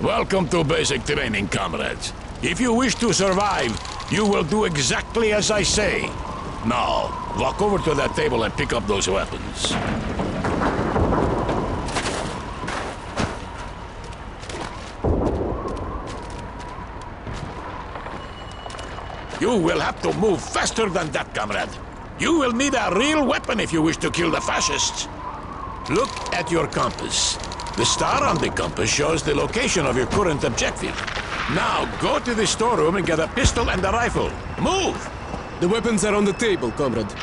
Welcome to basic training, comrades. If you wish to survive, you will do exactly as I say. Now, walk over to that table and pick up those weapons. You will have to move faster than that, comrade. You will need a real weapon if you wish to kill the fascists. Look at your compass. The star on the compass shows the location of your current objective. Now, go to the storeroom and get a pistol and a rifle. Move! The weapons are on the table, comrade.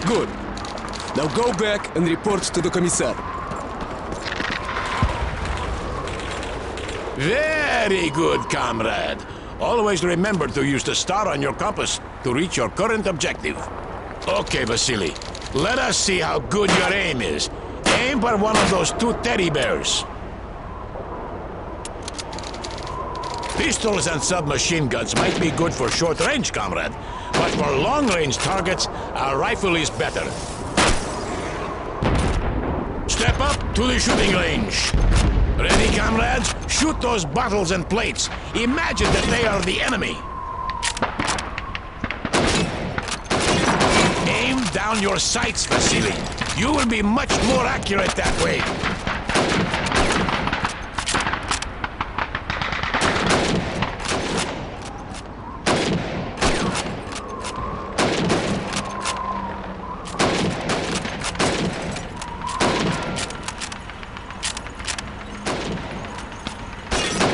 Good. Now go back and report to the commissar. Very good, comrade. Always remember to use the star on your compass to reach your current objective. Okay, Vasily. Let us see how good your aim is. Aim for one of those two teddy bears. Pistols and submachine guns might be good for short range, comrade. But for long-range targets, a rifle is better. Step up to the shooting range. Ready, comrades? Shoot those bottles and plates. Imagine that they are the enemy. Aim down your sights, Vasily. You will be much more accurate that way.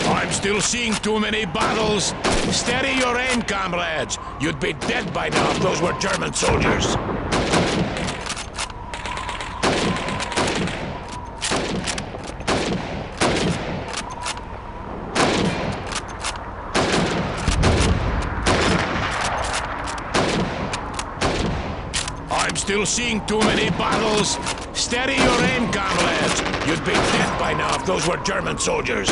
I'm still seeing too many bottles. Steady your aim, comrades. You'd be dead by now if those were German soldiers. I'm still seeing too many bottles. Steady your aim, comrades. You'd be dead by now if those were German soldiers.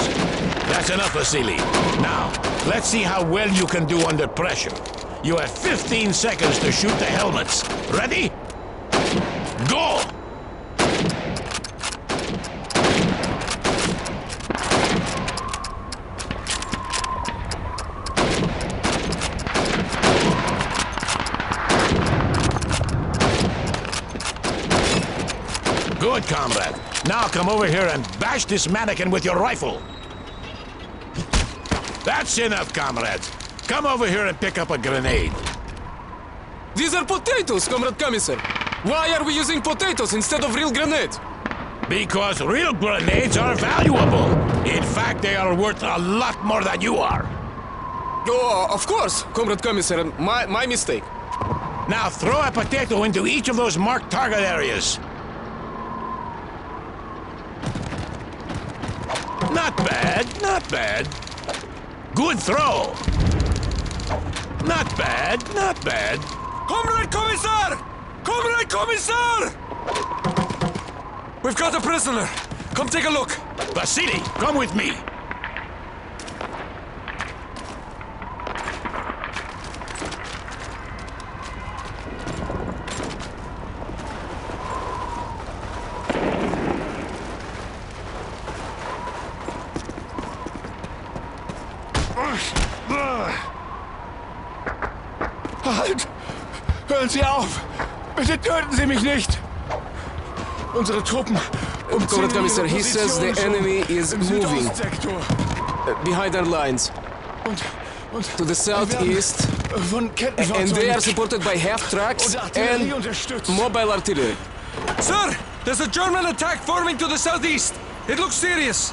That's enough, Vasily. Now, let's see how well you can do under pressure. You have 15 seconds to shoot the helmets. Ready? Go! Good, comrade. Now come over here and bash this mannequin with your rifle. That's enough, comrades. Come over here and pick up a grenade. These are potatoes, Comrade Commissar. Why are we using potatoes instead of real grenades? Because real grenades are valuable. In fact, they are worth a lot more than you are. Oh, of course, Comrade Commissar. My mistake. Now throw a potato into each of those marked target areas. Not bad, not bad. Good throw. Not bad, not bad. Comrade Commissar! Comrade Commissar! We've got a prisoner. Come take a look. Vasily, come with me. Halt! Hören Sie auf! Bitte töten Sie mich nicht! Unsere Truppen Comrade Commissar, he says the enemy is moving behind our lines to the southeast, and they are supported by half tracks and mobile artillery. Sir, there's a German attack forming to the southeast. It looks serious.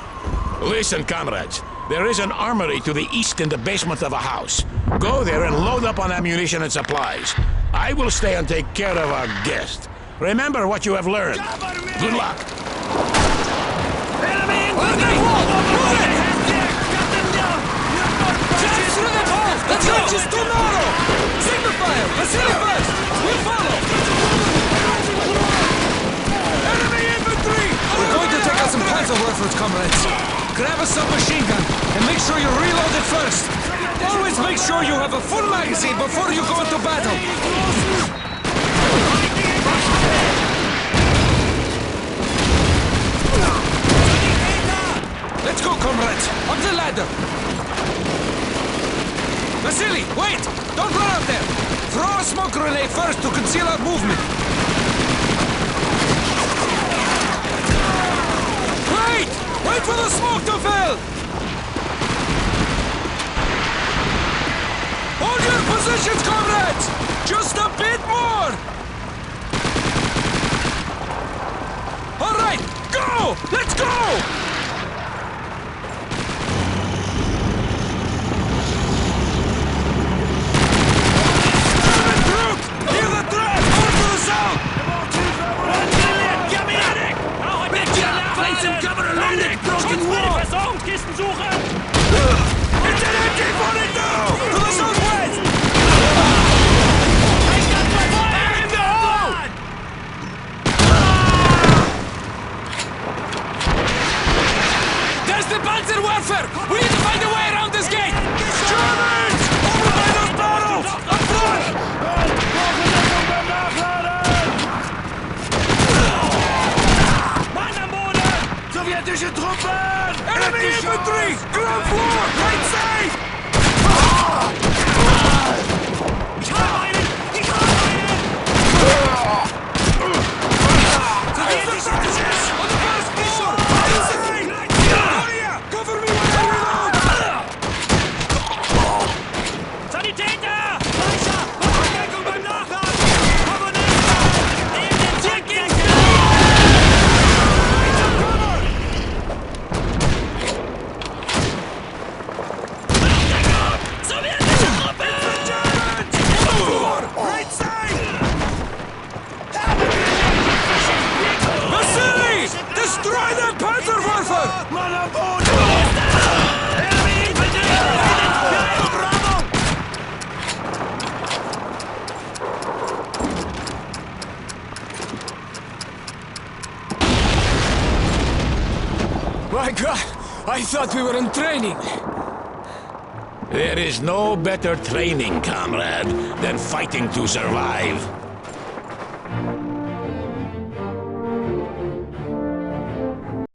Listen, comrades. There is an armory to the east in the basement of a house. Go there and load up on ammunition and supplies. I will stay and take care of our guest. Remember what you have learned. Good luck. Enemy infantry! Move it! Charge through that hole! The trench is too narrow! Signal fire! Vasily first! We'll follow! Enemy infantry! We're going to take out some panzer rifles, comrades. Grab a submachine gun and make sure you reload it first. Always make sure you have a full magazine before you go into battle. Let's go, comrades! ladder! Vasily, wait! Don't run up there! Throw a smoke grenade first to conceal our movement! Wait! Wait for the smoke to fill! Hold your positions, comrades! Just a bit more! All right, go! Let's go! Versorgungskisten suchen! Keep on it now! To the southwest! In the hole! There's the Panzerwerfer! We need to find a way around this gate! Germans! Over by those barrels! Up front! Mann am Boden! Sowjetische Truppen! Enemy infantry! Ground floor! Right side! Ich habe einen! Ich habe einen! Sowjetische Truppen! On the first floor! Right side! Area! Cover me while I reload! Sanitäter! Fleischer! Verstärkung beim Nachladen! Kommunisten! Neben den Zirkgängen! Sowjetische Truppen! Right side! Vasily! Destroy the Panzerwerfer! Mann am Boden! Enemy Infantry! Bravo! My God! I thought we were in training! There is no better training, comrade, than fighting to survive.